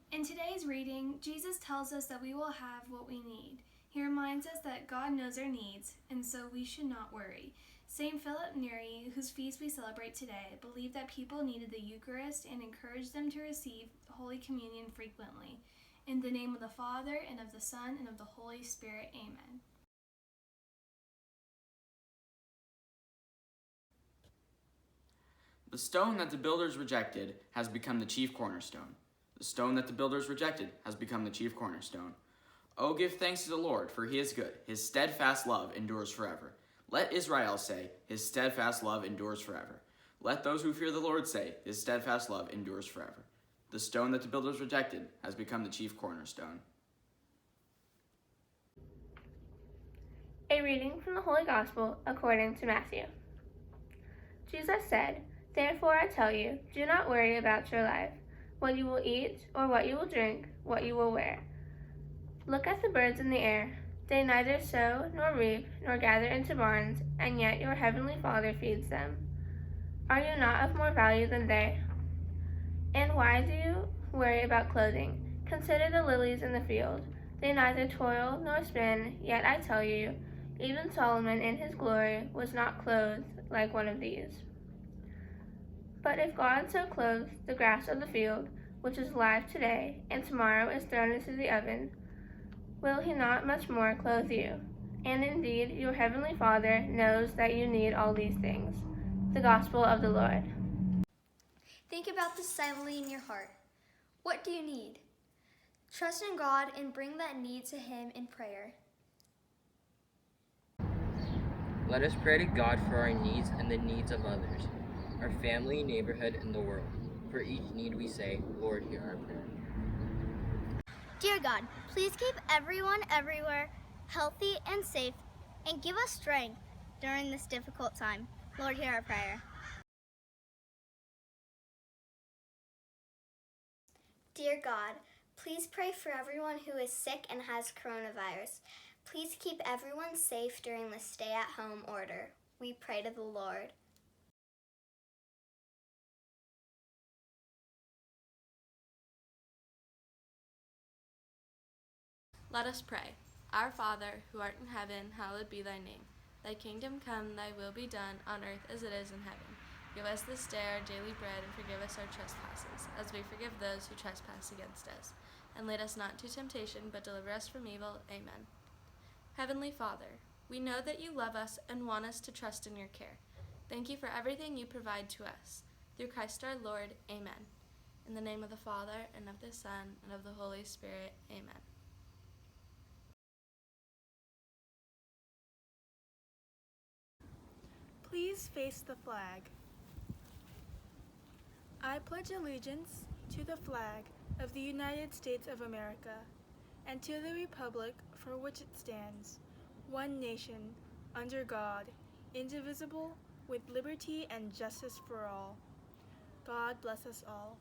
In today's reading, Jesus tells us that we will have what we need. He reminds us that God knows our needs, and so we should not worry. St. Philip Neri, whose feast we celebrate today, believed that people needed the Eucharist and encouraged them to receive Holy Communion frequently. In the name of the Father, and of the Son, and of the Holy Spirit, amen. The stone that the builders rejected has become the chief cornerstone. The stone that the builders rejected has become the chief cornerstone. Oh, give thanks to the Lord, for he is good. His steadfast love endures forever. Let Israel say, his steadfast love endures forever. Let those who fear the Lord say, his steadfast love endures forever. The stone that the builders rejected has become the chief cornerstone. A reading from the Holy Gospel according to Matthew. Jesus said, "Therefore I tell you, do not worry about your life, what you will eat or what you will drink, what you will wear. Look at the birds in the air. They neither sow nor reap nor gather into barns, and yet your heavenly Father feeds them. Are you not of more value than they? And why do you worry about clothing? Consider the lilies in the field. They neither toil nor spin, yet I tell you, even Solomon in his glory was not clothed like one of these. But if God so clothes the grass of the field, which is alive today, and tomorrow is thrown into the oven, will he not much more clothe you? And indeed, your heavenly Father knows that you need all these things." The Gospel of the Lord. Think about this silently in your heart. What do you need? Trust in God and bring that need to Him in prayer. Let us pray to God for our needs and the needs of others, our family, neighborhood, and the world. For each need we say, Lord, hear our prayer. Dear God, please keep everyone everywhere healthy and safe, and give us strength during this difficult time. Lord, hear our prayer. Dear God, please pray for everyone who is sick and has coronavirus. Please keep everyone safe during the stay-at-home order. We pray to the Lord. Let us pray. Our Father, who art in heaven, hallowed be thy name. Thy kingdom come, thy will be done, on earth as it is in heaven. Give us this day our daily bread, and forgive us our trespasses, as we forgive those who trespass against us. And lead us not into temptation, but deliver us from evil. Amen. Heavenly Father, we know that you love us and want us to trust in your care. Thank you for everything you provide to us. Through Christ our Lord. Amen. In the name of the Father, and of the Son, and of the Holy Spirit. Amen. Please face the flag. I pledge allegiance to the flag of the United States of America and to the republic for which it stands, one nation, under God, indivisible, with liberty and justice for all. God bless us all.